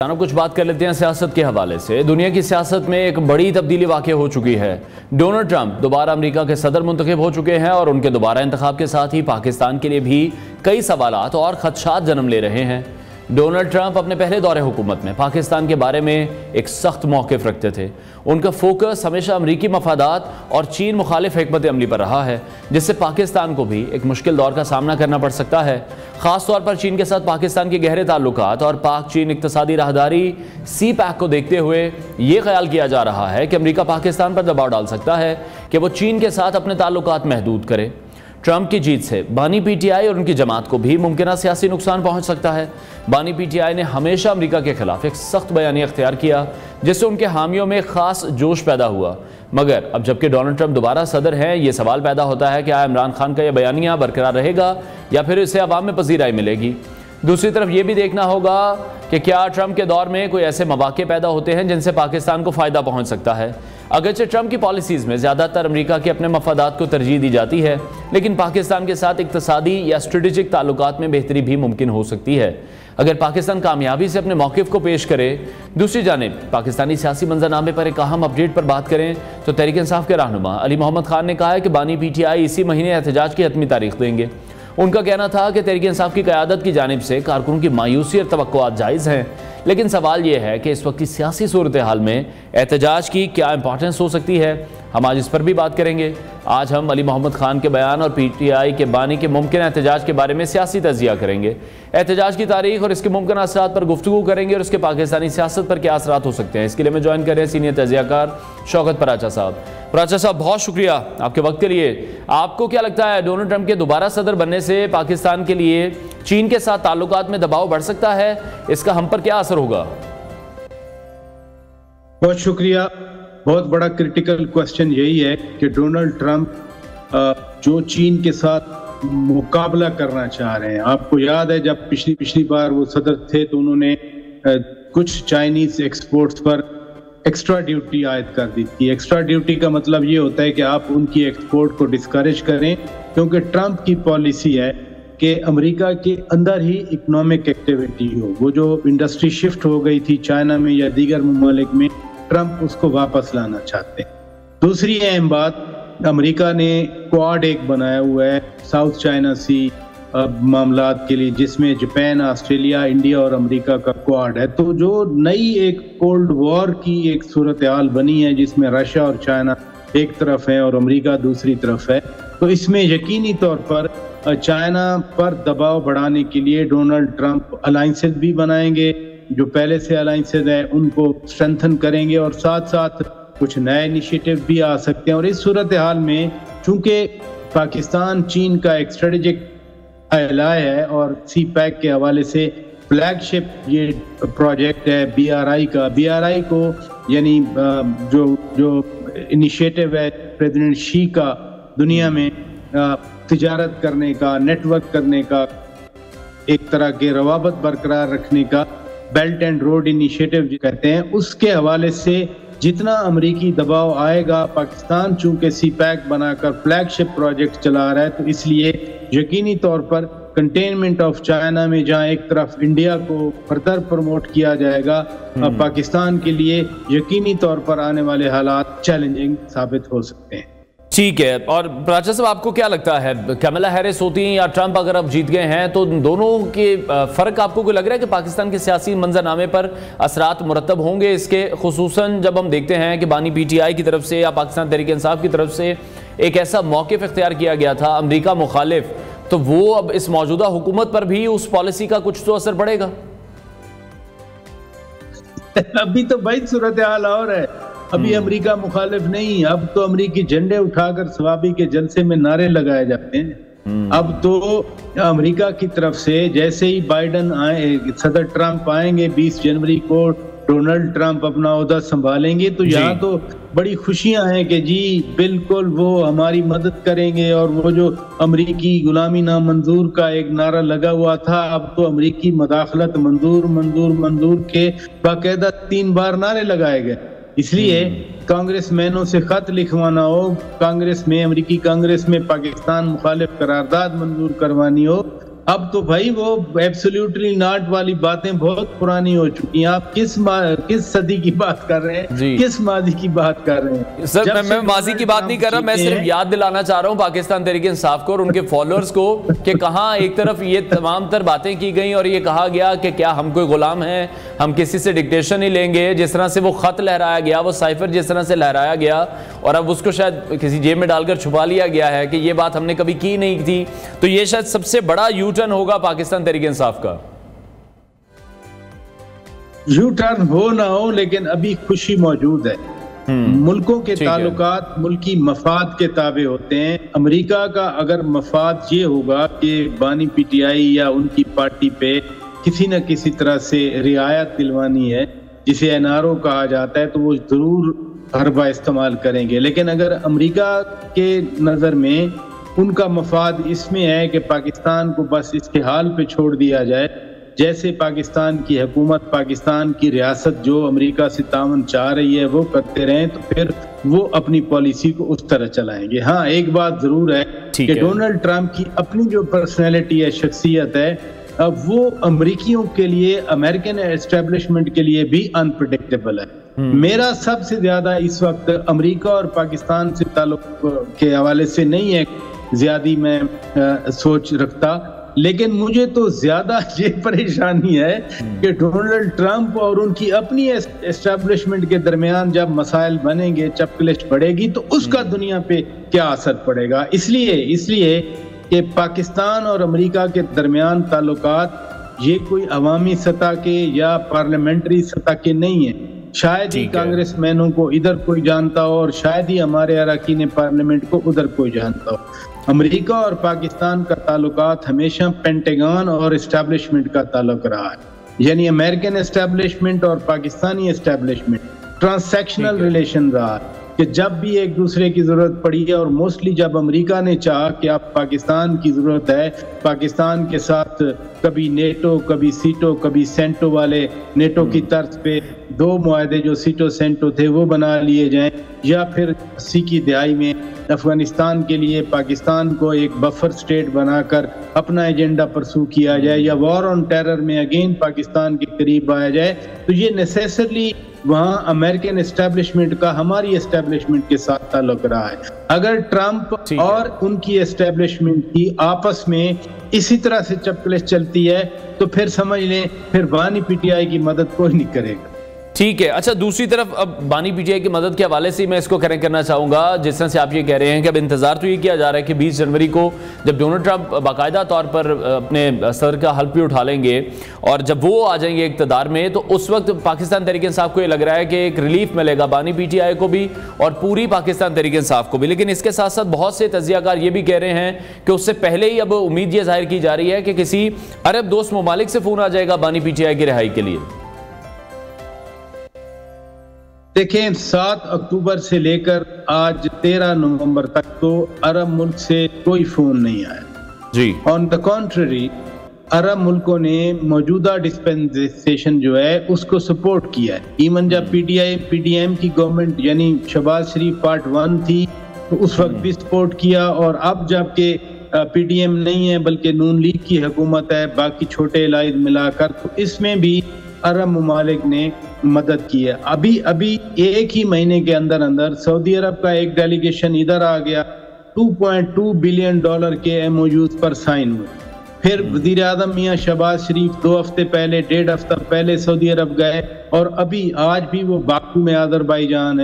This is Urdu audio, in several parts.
کچھ بات کر لیتے ہیں سیاست کے حوالے سے۔ دنیا کی سیاست میں ایک بڑی تبدیلی واقع ہو چکی ہے۔ ڈونلڈ ٹرمپ دوبارہ امریکہ کے صدر منتخب ہو چکے ہیں اور ان کے دوبارہ انتخاب کے ساتھ ہی پاکستان کے لیے بھی کئی سوالات اور خدشات جنم لے رہے ہیں۔ ڈونلڈ ٹرمپ اپنے پہلے دور حکومت میں پاکستان کے بارے میں ایک سخت موقف رکھتے تھے۔ ان کا فوکس ہمیشہ امریکی مفادات اور چین مخالف حکمت عملی پر رہا ہے، جس سے پاکستان کو بھی ایک مشکل دور کا سامنا کرنا پڑ سکتا ہے۔ خاص طور پر چین کے ساتھ پاکستان کے گہرے تعلقات اور پاک چین اقتصادی راہداری سی پیک کو دیکھتے ہوئے یہ خیال کیا جا رہا ہے کہ امریکہ پاکستان پر دباؤ ڈال سکتا ہے کہ وہ چین کے ساتھ اپنے تعلقات محدود کرے۔ ٹرمپ کی جیت سے بانی پی ٹی آئی اور ان کی جماعت کو بھی ممکنہ سیاسی نقصان پہنچ سکتا ہے۔ بانی پی ٹی آئی نے ہمیشہ امریکہ کے خلاف ایک سخت بیانیہ اختیار کیا، جس سے ان کے حامیوں میں خاص جوش پیدا ہوا۔ مگر اب جبکہ ڈونلڈ ٹرمپ دوبارہ صدر ہیں، یہ سوال پیدا ہوتا ہے کہ آیا عمران خان کا یہ بیانیہ برقرار رہے گا یا پھر اسے عوام میں پذیرائی ملے گی۔ دوسری طرف یہ بھی دیکھنا ہوگا کہ کیا ٹرمپ کے دور میں کوئی ایسے مواقع پیدا ہوتے ہیں جن سے پاکستان کو فائدہ پہنچ سکتا ہے۔ اگرچہ ٹرمپ کی پالیسیز میں زیادہ تر امریکہ کے اپنے مفادات کو ترجیح دی جاتی ہے، لیکن پاکستان کے ساتھ اقتصادی یا اسٹریٹجک تعلقات میں بہتری بھی ممکن ہو سکتی ہے اگر پاکستان کامیابی سے اپنے موقف کو پیش کرے۔ دوسری جانب پاکستانی سیاسی منظرنامے پر ایک اہم اپڈیٹ پر بات کریں تو تحریک انصاف کے رہنما علی محمد خان نے کہا ہے کہ بانی پی ٹی آئی اسی مہینے احتجاج کی حتمی تاریخ دیں گے۔ ان کا کہنا تھا کہ تحریک انصاف کی قیادت کی جانب سے کارکنوں کی مایوسی اور توقعات جائز ہیں، لیکن سوال یہ ہے کہ اس وقت کی سیاسی صورتحال میں احتجاج کی کیا امپورٹنس ہو سکتی ہے۔ ہم آج اس پر بھی بات کریں گے۔ آج ہم علی محمد خان کے بیان اور پی ٹی آئی کے بانی کے ممکنہ احتجاج کے بارے میں سیاسی تجزیہ کریں گے۔ احتجاج کی تاریخ اور اس کے ممکنہ اثرات پر گفتگو کریں گے اور اس کے پاکستانی سیاست پر کیا اثرات ہو سکتے ہیں۔ اس کے لیے میں جوائن کر رہے ہیں سینئر تجزیہ کار شوکت پراچا صاحب۔ پراچا صاحب، بہت شکریہ آپ کے وقت کے لیے۔ آپ کو کیا لگتا ہے ڈونلڈ ٹرمپ کے دوبارہ صدر بننے سے پاکستان کے لیے چین کے ساتھ تعلقات میں دباؤ بڑھ سکتا ہے؟ اس کا ہم پر کیا اثر ہوگا؟ بہت شکریہ۔ بہت بڑا کرٹیکل کوسچن یہی ہے کہ ڈونلڈ ٹرمپ جو چین کے ساتھ مقابلہ کرنا چاہ رہے ہیں۔ آپ کو یاد ہے جب پچھلی بار وہ صدر تھے تو انہوں نے کچھ چائنیز ایکسپورٹس پر ایکسٹرا ڈیوٹی عائد کر دی تھی۔ ایکسٹرا ڈیوٹی کا مطلب یہ ہوتا ہے کہ آپ ان کی ایکسپورٹ کو ڈسکریج کریں، کیونکہ ٹرمپ کی پالیسی ہے کہ امریکہ کے اندر ہی اکنامک ایکٹیویٹی ہو۔ وہ جو انڈسٹری شفٹ ہو گئی تھی چائنا میں یا دیگر ممالک میں، ٹرمپ اس کو واپس لانا چاہتے ہیں۔ دوسری اہم بات، امریکہ نے کوآڈ ایک بنایا ہوا ہے ساؤتھ چائنا سی معاملات کے لیے، جس میں جاپان، آسٹریلیا، انڈیا اور امریکہ کا کوآڈ ہے۔ تو جو نئی ایک کولڈ وار کی ایک صورتحال بنی ہے جس میں رشیا اور چائنا ایک طرف ہے اور امریکہ دوسری طرف ہے، تو اس میں یقینی طور پر چائنا پر دباؤ بڑھانے کے لیے ڈونلڈ ٹرمپ الائنسز بھی بنائیں گے، جو پہلے سے الائنسز ہیں ان کو اسٹرینتھن کریں گے، اور ساتھ ساتھ کچھ نئے انیشیٹو بھی آ سکتے ہیں۔ اور اس صورتحال میں چونکہ پاکستان چین کا ایک اسٹریٹجک الائے ہے اور سی پیک کے حوالے سے فلیگ شپ یہ پروجیکٹ ہے بی آر آئی کا، بی آر آئی کو یعنی جو انیشیٹو ہے پریزیڈنٹ شی کا دنیا میں تجارت کرنے کا، نیٹ ورک کرنے کا، ایک طرح کے روابط برقرار رکھنے کا، بیلٹ اینڈ روڈ انیشیٹو کہتے ہیں، اس کے حوالے سے جتنا امریکی دباؤ آئے گا، پاکستان چونکہ سی پیک بنا کر فلیگ شپ پروجیکٹ چلا رہا ہے، تو اس لیے یقینی طور پر کنٹینمنٹ آف چائنا میں جہاں ایک طرف انڈیا کو فردر پروموٹ کیا جائے گا، پاکستان کے لیے یقینی طور پر آنے والے حالات چیلنجنگ ثابت ہو سکتے ہیں۔ ٹھیک ہے، اور پراچا صاحب آپ کو کیا لگتا ہے کیملا ہیرس ہوتی ہیں یا ٹرمپ اگر اب جیت گئے ہیں تو دونوں کے فرق آپ کو کوئی لگ رہا ہے کہ پاکستان کے سیاسی منظرنامے پر اثرات مرتب ہوں گے اس کے، خصوصاً جب ہم دیکھتے ہیں کہ بانی پی ٹی آئی کی طرف سے یا پاکستان تحریک انصاف کی طرف سے ایک ایسا موقف اختیار کیا گیا تھا امریکہ مخالف، تو وہ اب اس موجودہ حکومت پر بھی اس پالیسی کا کچھ تو اثر پڑے گا؟ ابھی تو بھائی صورتحال اور ہے، ابھی امریکہ مخالف نہیں، اب تو امریکی جھنڈے اٹھا کر ثوابی کے جلسے میں نعرے لگائے جاتے ہیں۔ اب تو امریکہ کی طرف سے جیسے ہی بائیڈن آئے، صدر ٹرمپ آئیں گے 20 جنوری کو، ڈونلڈ ٹرمپ اپنا عہدہ سنبھالیں گے، تو یہاں تو بڑی خوشیاں ہیں کہ جی بالکل وہ ہماری مدد کریں گے، اور وہ جو امریکی غلامی نامنظور کا ایک نعرہ لگا ہوا تھا، اب تو امریکی مداخلت منظور منظور منظور کے باقاعدہ 3 بار نعرے لگائے گئے۔ اس لیے کانگریس مینوں سے خط لکھوانا ہو، کانگریس میں، امریکی کانگریس میں پاکستان مخالف قرارداد منظور کروانی ہو، اب تو بھائی وہ ایبسلیوٹلی ناٹ والی باتیں بہت پرانی ہو چکی ہیں. آپ کس صدی کی بات کر رہے ہیں, کس ماضی کی بات کر رہے ہیں؟ سر میں ماضی کی بات نہیں کر رہا, میں صرف یاد دلانا چاہ رہا ہوں پاکستان تحریک انصاف کو اور ان کے فالوورز کو کہ کہاں ایک طرف یہ تمام تر باتیں کی گئیں اور یہ کہا گیا کہ کیا ہم کوئی غلام ہیں, ہم کسی سے ڈکٹیشن نہیں لیں گے. جس طرح سے وہ خط لہرایا گیا, وہ سائفر جس طرح سے لہرایا گیا اور اب اس کو شاید کسی جیب میں ڈال کر چھپا لیا گیا ہے کہ یہ بات ہم نے کبھی کی نہیں تھی, تو یہ شاید سب سے بڑا یو ٹرن ہوگا پاکستان تحریک انصاف کا. یو ٹرن ہو نہ ہو لیکن ابھی خوشی موجود ہے. ملکوں کے تعلقات ملکی مفاد کے تابع ہوتے ہیں. امریکہ کا اگر مفاد یہ ہوگا کہ بانی پی ٹی آئی یا ان کی پارٹی پہ کسی نہ کسی طرح سے رعایت دلوانی ہے, جسے این آر او کہا جاتا ہے, تو وہ ضرور حربہ استعمال کریں گے. لیکن اگر امریکہ کے نظر میں ان کا مفاد اس میں ہے کہ پاکستان کو بس اس کے حال پہ چھوڑ دیا جائے, جیسے پاکستان کی حکومت, پاکستان کی ریاست جو امریکہ سے تعاون چاہ رہی ہے وہ کرتے رہیں, تو پھر وہ اپنی پالیسی کو اس طرح چلائیں گے. ہاں ایک بات ضرور ہے کہ ڈونلڈ ٹرمپ کی اپنی جو پرسنالٹی ہے, شخصیت ہے, وہ امریکیوں کے لیے, امریکن اسٹیبلشمنٹ کے لیے بھی انپریڈکٹیبل ہے. میرا سب سے زیادہ اس وقت امریکہ اور پاکستان سے تعلق کے حوالے سے نہیں ہے زیادہ میں سوچ رکھتا, لیکن مجھے تو زیادہ یہ پریشانی ہے کہ ڈونلڈ ٹرمپ اور ان کی اپنی اسٹیبلشمنٹ کے درمیان جب مسائل بنیں گے, چپکلش بڑھے گی, تو اس کا دنیا پہ کیا اثر پڑے گا. اس لیے کہ پاکستان اور امریکہ کے درمیان تعلقات یہ کوئی عوامی سطح کے یا پارلیمنٹری سطح کے نہیں ہیں. شاید ہی کانگریس مینوں کو ادھر کوئی جانتا ہو اور شاید ہی ہمارے اراکین پارلیمنٹ کو ادھر کوئی جانتا ہو. امریکہ اور پاکستان کا تعلقات ہمیشہ پینٹاگون اور اسٹیبلشمنٹ کا تعلق رہا ہے, یعنی امریکن اسٹیبلشمنٹ اور پاکستانی اسٹیبلشمنٹ ٹرانسیکشنل ریلیشن رہا ہے کہ جب بھی ایک دوسرے کی ضرورت پڑی ہے, اور موسٹلی جب امریکہ نے چاہا کہ اب پاکستان کی ضرورت ہے, پاکستان کے ساتھ کبھی نیٹو, کبھی سیٹو, کبھی سینٹو والے نیٹو کی طرز پہ 2 معاہدے جو سیٹو سینٹو تھے وہ بنا لیے جائیں, یا پھر 80 کی دہائی میں افغانستان کے لیے پاکستان کو ایک بفر سٹیٹ بنا کر اپنا ایجنڈا پرسو کیا جائے, یا وار آن ٹیرر میں اگین پاکستان کے قریب آیا جائے, تو یہ نیسیسرلی وہاں امریکن اسٹیبلشمنٹ کا ہماری اسٹیبلشمنٹ کے ساتھ تعلق رہا ہے. اگر ٹرمپ اور ان کی اسٹیبلشمنٹ کی آپس میں اسی طرح سے چپکلش چلتی ہے, تو پھر سمجھ لیں پھر بانی پی ٹی آئی کی مدد کوئی نہیں کرے گا. ٹھیک ہے. اچھا دوسری طرف اب بانی پی ٹی آئی کی مدد کے حوالے سے میں اس کو کریکٹ کرنا چاہوں گا, جس طرح سے آپ یہ کہہ رہے ہیں کہ اب انتظار تو یہ کیا جا رہا ہے کہ 20 جنوری کو جب ڈونلڈ ٹرمپ باقاعدہ طور پر اپنے صدر کا حلف بھی اٹھا لیں گے اور جب وہ آ جائیں گے اقتدار میں, تو اس وقت پاکستان تحریک انصاف کو یہ لگ رہا ہے کہ ایک ریلیف ملے گا بانی پی ٹی آئی کو بھی اور پوری پاکستان تحریک انصاف کو بھی. لیکن اس کے ساتھ ساتھ بہت سے تجزیہ کار یہ بھی کہہ رہے ہیں کہ اس سے پہلے ہی اب امید یہ ظاہر کی جا رہی ہے کہ کسی عرب دوست ممالک سے فون آ جائے گا بانی پی ٹی آئی کی رہائی کے لیے. دیکھیں 7 اکتوبر سے لے کر آج 13 نومبر تک تو عرب ملک سے کوئی فون نہیں آیا. جی آن دا کنٹری عرب ملکوں نے موجودہ ڈسپنسیشن جو ہے اس کو سپورٹ کیا ہے. ایون جب پی ڈی ایم کی گورنمنٹ یعنی شہباز شریف پارٹ 1 تھی تو اس وقت بھی سپورٹ کیا, اور اب جب کہ پی ڈی ایم نہیں ہے بلکہ نون لیگ کی حکومت ہے, باقی چھوٹے علاحد ملا کر, تو اس میں بھی عرب ممالک نے مدد کی ہے. ابھی ایک ہی مہینے کے اندر سعودی عرب کا ایک ڈیلیگیشن ادھر آ گیا, $2.2 بلین کے ایم او یوز پر سائن ہوئے. پھر وزیر اعظم میاں شہباز شریف 2 ہفتے پہلے 1.5 ہفتہ پہلے سعودی عرب گئے, اور ابھی آج بھی وہ باکو میں آذربائیجان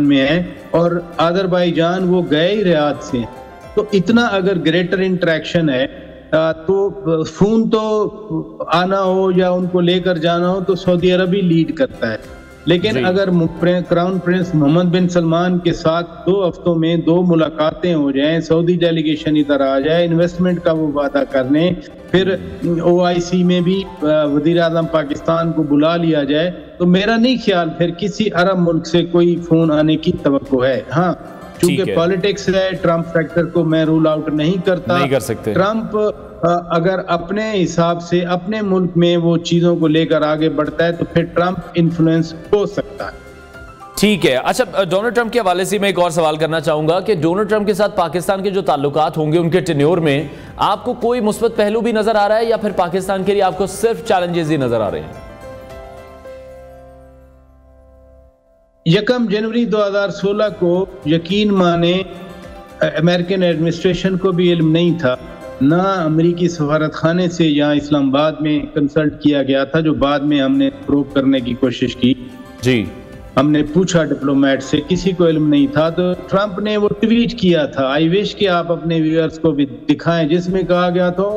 میں ہے, اور آذربائیجان وہ گئے ہی ریاض سے. تو اتنا اگر گریٹر انٹریکشن ہے تو فون تو آنا ہو یا ان کو لے کر جانا ہو تو سعودی عرب ہی لیڈ کرتا ہے. لیکن اگر کراؤن پرنس محمد بن سلمان کے ساتھ 2 ہفتوں میں 2 ملاقاتیں ہو جائیں, سعودی ڈیلیگیشن ادھر آ جائے, انویسٹمنٹ کا وہ وعدہ کرنے, پھر OIC میں بھی وزیر اعظم پاکستان کو بلا لیا جائے, تو میرا نہیں خیال پھر کسی عرب ملک سے کوئی فون آنے کی توقع ہے. ہاں چونکہ پالیٹکس ہے, ٹرمپ فیکٹر کو میں رول آؤٹ نہیں کرتا. نہیں کر سکتے. ٹرمپ اگر اپنے حساب سے اپنے ملک میں وہ چیزوں کو لے کر آگے بڑھتا ہے تو پھر ٹرمپ انفلوئنس ہو سکتا ہے. ٹھیک ہے. اچھا, ڈونلڈ ٹرمپ کے حوالے سے میں ایک اور سوال کرنا چاہوں گا کہ ڈونلڈ ٹرمپ کے ساتھ پاکستان کے جو تعلقات ہوں گے ان کے ٹینیور میں آپ کو کوئی مثبت پہلو بھی نظر آ رہا ہے یا پھر پاکستان کے لیے آپ کو صرف چیلنجز ہی نظر آ رہے ہیں؟ 1 جنوری 2016 کو یقین مانے امریکن ایڈمنسٹریشن کو بھی علم نہیں تھا, نہ امریکی سفارت خانے سے یہاں اسلام آباد میں کنسلٹ کیا گیا تھا, جو بعد میں ہم نے پروب کرنے کی کوشش کی. جی, ہم نے پوچھا ڈپلومیٹ سے, کسی کو علم نہیں تھا. تو ٹرمپ نے وہ ٹویٹ کیا تھا, آئی وش کہ آپ اپنے ویورز کو بھی دکھائیں, جس میں کہا گیا تھا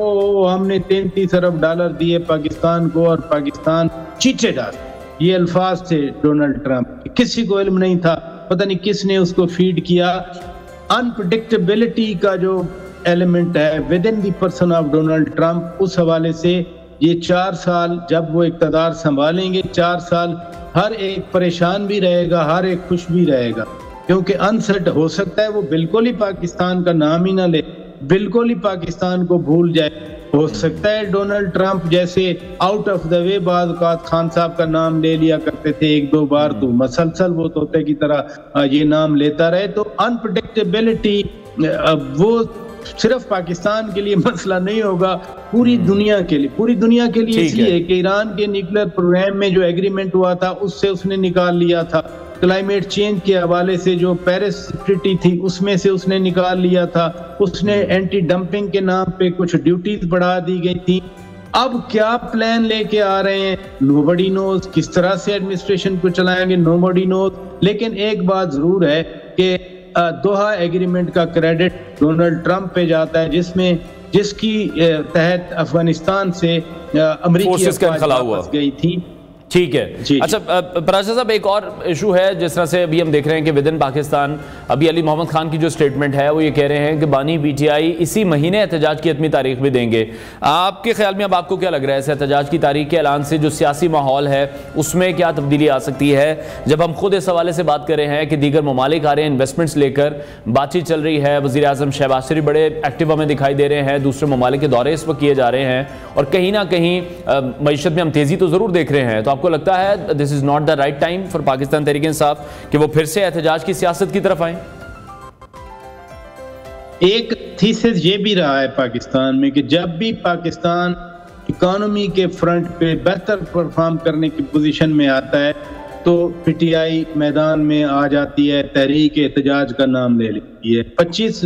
ہم نے $33 ارب دیے پاکستان کو اور پاکستان چیچے ڈال. یہ الفاظ تھے ڈونلڈ ٹرمپ. کسی کو علم نہیں تھا, پتہ نہیں کس نے اس کو فیڈ کیا. انپریڈکٹیبلٹی کا جو ایلیمنٹ ہے within the person of Donald Trump, اس حوالے سے یہ 4 سال جب وہ اقتدار سنبھالیں گے, 4 سال ہر ایک پریشان بھی رہے گا, ہر ایک خوش بھی رہے گا, کیونکہ انسرٹ ہو سکتا ہے وہ بالکل ہی پاکستان کا نام ہی نہ لے, بالکل ہی پاکستان کو بھول جائے. ہو سکتا ہے ڈونلڈ ٹرمپ جیسے آؤٹ آف دا وے بعض اوقات خان صاحب کا نام لے لیا کرتے تھے 1-2 بار, تو مسلسل وہ طوطے کی طرح یہ نام لیتا رہے. تو انپریڈکٹیبلٹی وہ صرف پاکستان کے لیے مسئلہ نہیں ہوگا, پوری دنیا کے لیے. پوری دنیا کے لیے اس لیے کہ ایران کے نیوکلیر پروگرام میں جو ایگریمنٹ ہوا تھا اس سے اس نے نکال لیا تھا, کلائمیٹ چینج کے حوالے سے جو پیرس ٹریٹی تھی اس میں سے اس نے نکال لیا تھا, اس نے اینٹی ڈمپنگ کے نام پہ کچھ ڈیوٹیز بڑھا دی گئی تھی. اب کیا پلان لے کے آ رہے ہیں نوبڈی نوز, کس طرح سے ایڈمنسٹریشن کو چلائیں گے نوبڈی نوز. لیکن ایک بات ضرور ہے کہ دوحہ ایگریمنٹ کا کریڈٹ ڈونلڈ ٹرمپ پہ جاتا ہے, جس کی تحت افغانستان سے امریکی افواج واپس گئی تھی. ٹھیک ہے. اچھا پراشا صاحب, ایک اور ایشو ہے جس طرح سے ابھی ہم دیکھ رہے ہیں کہ ودن پاکستان ابھی علی محمد خان کی جو سٹیٹمنٹ ہے وہ یہ کہہ رہے ہیں کہ بانی پی ٹی آئی اسی مہینے احتجاج کی حتمی تاریخ بھی دیں گے. آپ کے خیال میں اب آپ کو کیا لگ رہا ہے اس احتجاج کی تاریخ کے اعلان سے جو سیاسی ماحول ہے اس میں کیا تبدیلی آ سکتی ہے, جب ہم خود اس حوالے سے بات کر رہے ہیں کہ دیگر ممالک آ رہے ہیں انویسٹمنٹس لے کر, بات چیت چل رہی ہے, وزیر اعظم شہباز شریف بڑے ایکٹیو ہمیں دکھائی دے رہے ہیں, دوسرے ممالک کے دورے اس وقت کیے جا رہے ہیں, اور کہیں نہ کہیں معیشت میں ہم تیزی تو ضرور دیکھ رہے ہیں, تو آپ کو لگتا ہے this is not the right time for Pakistan Tehreek Insaf کہ وہ پھر سے احتجاج کی سیاست کی طرف آئیں؟ ایک تھیسس یہ بھی رہا ہے پاکستان میں کہ جب بھی پاکستان اکانومی کے فرنٹ پہ بہتر پرفارم کرنے کی پوزیشن میں آتا ہے تو پی ٹی آئی میدان میں آ جاتی ہے, تحریک احتجاج کا نام لے لیتی ہے. 25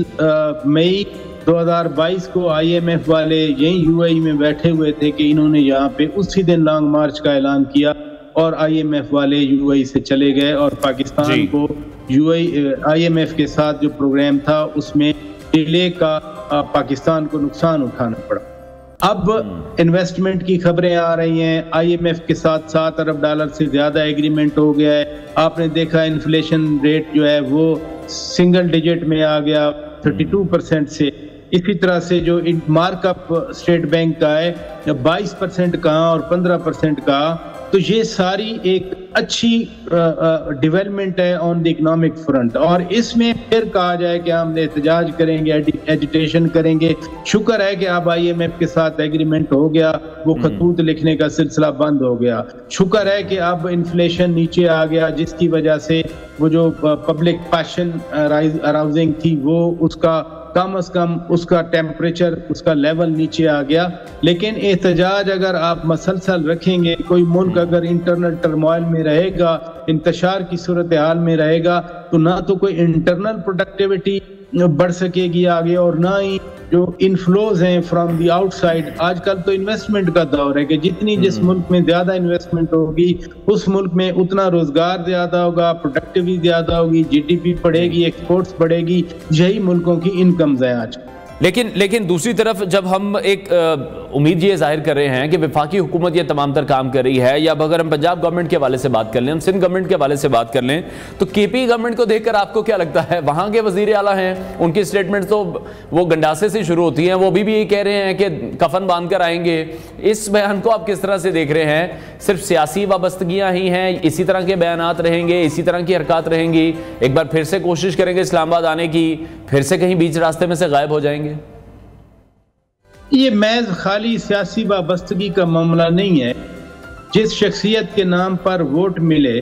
مئی 2022 کو آئی ایم ایف والے یہیں یو اے ای میں بیٹھے ہوئے تھے کہ انہوں نے یہاں پہ اسی دن لانگ مارچ کا اعلان کیا, اور آئی ایم ایف والے یو اے ای سے چلے گئے, اور پاکستان کو آئی ایم ایف کے ساتھ جو پروگرام تھا اس میں ڈیلے کا پاکستان کو نقصان اٹھانا پڑا. اب انویسٹمنٹ کی خبریں آ رہی ہیں, آئی ایم ایف کے ساتھ $7 ارب سے زیادہ ایگریمنٹ ہو گیا ہے. آپ نے دیکھا انفلیشن ریٹ جو ہے وہ سنگل ڈیجٹ میں آ گیا 32% سے. اسی طرح سے جو مارک اپ اسٹیٹ بینک کا ہے 22% کا اور 15% کا, تو یہ ساری ایک اچھی ڈیولپمنٹ ہے آن دی اکنامک فرنٹ. اور اس میں پھر کہا جائے کہ ہم احتجاج کریں گے, ایجیٹیشن کریں گے, شکر ہے کہ اب آئی ایم ایف کے ساتھ ایگریمنٹ ہو گیا, وہ خطوط لکھنے کا سلسلہ بند ہو گیا. شکر ہے کہ اب انفلیشن نیچے آ گیا, جس کی وجہ سے وہ جو پبلک پیشن اراؤزنگ تھی وہ اس کا کم از کم اس کا ٹیمپریچر, اس کا لیول نیچے آ گیا. لیکن احتجاج اگر آپ مسلسل رکھیں گے, کوئی ملک اگر انٹرنل ٹرموائل میں رہے گا, انتشار کی صورتحال میں رہے گا, تو نہ تو کوئی انٹرنل پروڈکٹیوٹی بڑھ سکے گی آگے, اور نہ ہی جو انفلوز ہیں فرام دی آؤٹ سائڈ. آج کل تو انویسٹمنٹ کا دور ہے کہ جتنی جس ملک میں زیادہ انویسٹمنٹ ہوگی اس ملک میں اتنا روزگار زیادہ ہوگا, پروڈکٹیوٹی زیادہ ہوگی, جی ڈی پی بڑھے گی, ایکسپورٹس بڑھے گی. یہی ملکوں کی انکمز ہیں آج. لیکن دوسری طرف جب ہم ایک امید یہ ظاہر کر رہے ہیں کہ وفاقی حکومت یہ تمام تر کام کر رہی ہے, یا اگر ہم پنجاب گورنمنٹ کے حوالے سے بات کر لیں, ہم سندھ گورنمنٹ کے حوالے سے بات کر لیں, تو کے پی گورنمنٹ کو دیکھ کر آپ کو کیا لگتا ہے؟ وہاں کے وزیر اعلیٰ ہیں, ان کی سٹیٹمنٹ تو وہ گنڈاسے سے شروع ہوتی ہیں, وہ بھی یہی کہہ رہے ہیں کہ کفن باندھ کر آئیں گے. اس بیان کو آپ کس طرح سے دیکھ رہے ہیں؟ صرف سیاسی وابستگیاں ہی ہیں, اسی طرح کے بیانات رہیں گے, اسی طرح کی حرکات رہیں گی, ایک بار پھر سے کوشش کریں گے اسلام آباد آنے کی, پھر سے کہیں بیچ راستے میں سے غائب ہو جائیں گے؟ یہ محض خالی سیاسی وابستگی کا معاملہ نہیں ہے. جس شخصیت کے نام پر ووٹ ملے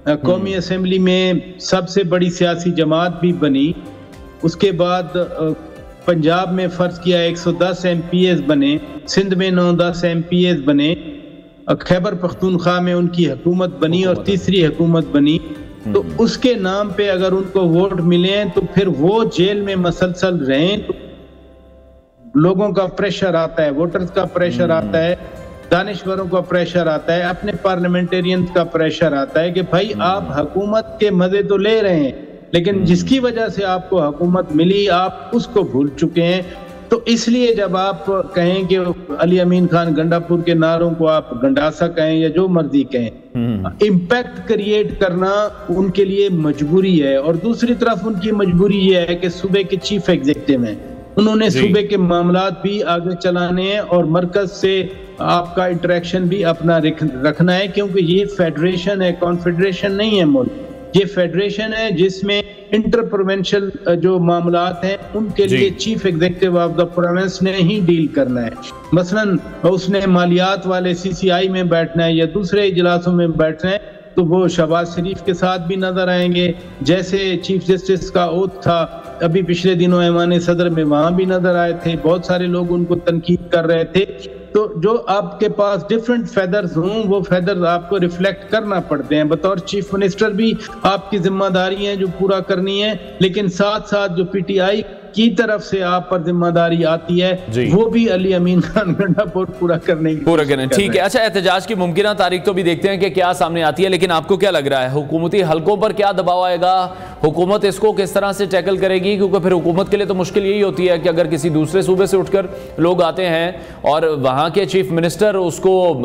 قومی اسمبلی میں سب سے بڑی سیاسی جماعت بھی بنی. اس کے بعد پنجاب میں فرض کیا 110 ایم پی ایز بنے, سندھ میں 9-10 ایم پی ایز بنے, خیبر پختونخوا میں ان کی حکومت بنی اور تیسری حکومت بنی. تو اس کے نام پہ اگر ان کو ووٹ ملیں تو پھر وہ جیل میں مسلسل رہیں تو لوگوں کا پریشر آتا ہے, ووٹرز کا پریشر آتا ہے, دانشوروں کا پریشر آتا ہے, اپنے پارلیمنٹیرینز کا پریشر آتا ہے کہ بھائی آپ حکومت کے مزے تو لے رہے ہیں لیکن جس کی وجہ سے آپ کو حکومت ملی آپ اس کو بھول چکے ہیں. تو اس لیے جب آپ کہیں کہ علی امین خان گنڈا پور کے نعروں کو آپ گنڈاسا کہیں یا جو مرضی کہیں, امپیکٹ کریٹ کرنا ان کے لیے مجبوری ہے. اور دوسری طرف ان کی مجبوری یہ ہے کہ صوبے کے چیف ایگزیکٹو ہیں, انہوں نے صوبے کے معاملات بھی آگے چلانے ہیں اور مرکز سے آپ کا انٹریکشن بھی اپنا رکھنا ہے, کیونکہ یہ فیڈریشن ہے, کانفیڈریشن نہیں ہے ملک. یہ فیڈریشن ہے جس میں انٹر پروونشل جو معاملات ہیں ان کے لیے chief executive of the province نے ہی ڈیل کرنا ہے. مثلا اس نے مالیات والے سی سی آئی میں بیٹھنا ہے یا دوسرے اجلاسوں میں بیٹھنا ہے تو وہ شہباز شریف کے ساتھ بھی نظر آئیں گے. جیسے چیف جسٹس کا اوتھ تھا ابھی پچھلے دنوں ایوان صدر میں, وہاں بھی نظر آئے تھے, بہت سارے لوگ ان کو تنقید کر رہے تھے. تو جو آپ کے پاس ڈیفرنٹ فیدرز ہوں وہ فیدرز آپ کو ریفلیکٹ کرنا پڑتے ہیں. بطور چیف منسٹر بھی آپ کی ذمہ داری ہیں جو پورا کرنی ہے, لیکن ساتھ ساتھ جو پی ٹی آئی کی طرف سے آپ پر ذمہ داری آتی ہے وہ بھی علی امین خان گنڈا پور پورا کرنے کی پورا کرنے. ٹھیک ہے, اچھا احتجاج کی ممکنہ تاریخ تو بھی دیکھتے ہیں کہ کیا سامنے آتی ہے, لیکن آپ کو کیا لگ رہا ہے حکومتی حلقوں پر کیا دباؤ آئے گا, حکومت اس کو کس طرح سے ٹیکل کرے گی؟ کیونکہ پھر حکومت کے لیے تو مشکل یہی ہوتی ہے کہ اگر کسی دوسرے صوبے سے اٹھ کر لوگ آتے ہیں اور وہاں کے چیف منسٹر اس کو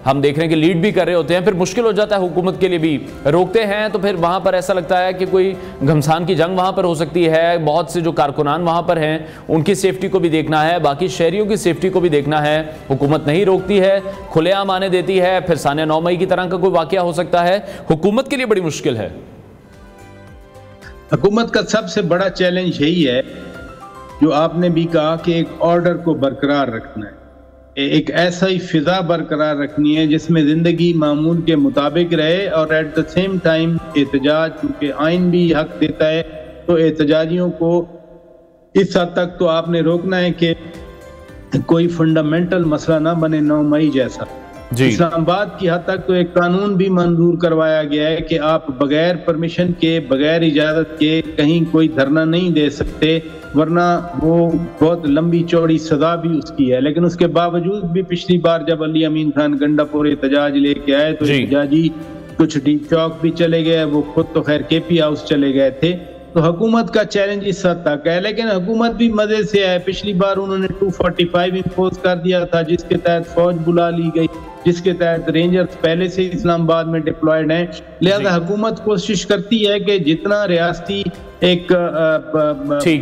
ہم دیکھ رہے ہیں کہ لیڈ بھی کر رہے ہوتے ہیں, پھر مشکل ہو جاتا ہے حکومت کے لیے بھی. روکتے ہیں تو پھر وہاں پر ایسا لگتا ہے کہ کوئی گھمسان کی جنگ وہاں پر ہو سکتی ہے. بہت سے جو کارکنان وہاں پر ہیں ان کی سیفٹی کو بھی دیکھنا ہے, باقی شہریوں کی سیفٹی کو بھی دیکھنا ہے. حکومت نہیں روکتی ہے, کھلے عام آنے دیتی ہے, پھر سانیہ 9 مئی کی طرح کا کوئی واقعہ ہو سکتا ہے. حکومت کے لیے بڑی مشکل ہے. حکومت کا سب سے بڑا چیلنج یہی ہے جو آپ نے بھی کہا کہ ایک آرڈر کو برقرار رکھنا ہے, ایک ایسا ہی فضا برقرار رکھنی ہے جس میں زندگی معمول کے مطابق رہے اور ایٹ دا سیم ٹائم احتجاج, کیونکہ آئین بھی حق دیتا ہے تو احتجاجیوں کو اس حد تک تو آپ نے روکنا ہے کہ کوئی فنڈامنٹل مسئلہ نہ بنے 9 مئی جیسا. اسلام آباد کی حد تک تو ایک قانون بھی منظور کروایا گیا ہے کہ آپ بغیر پرمیشن کے, بغیر اجازت کے کہیں کوئی دھرنا نہیں دے سکتے, ورنہ وہ بہت لمبی چوڑی سزا بھی اس کی ہے. لیکن اس کے باوجود بھی پچھلی بار جب علی امین خان گنڈا پور احتجاج لے کے آئے تو احتجاجی کچھ ڈی چوک بھی چلے گئے, وہ خود تو خیر کے پی ہاؤس چلے گئے تھے. تو حکومت کا چیلنج اس حد تک ہے, لیکن حکومت بھی مزے سے ہے. پچھلی بار انہوں نے 245 امپوز کر دیا تھا جس کے تحت فوج بلا لی گئی, جس کے تحت رینجرز پہلے سے اسلام آباد میں ڈپلائیڈ ہیں. لہذا حکومت کوشش کرتی ہے کہ جتنا ریاستی ایک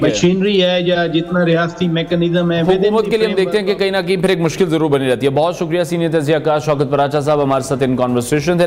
مشینری ہے یا جتنا ریاستی میکنزم ہے حکومت کے لیے ہم دیکھتے ہیں کہ کہیں نہ کہیں پھر ایک مشکل ضرور بنی رہتی ہے. بہت شکریہ سینئر تجزیہ کار شوکت پراچا صاحب ہمارے ساتھ ان کانورسیشن تھے.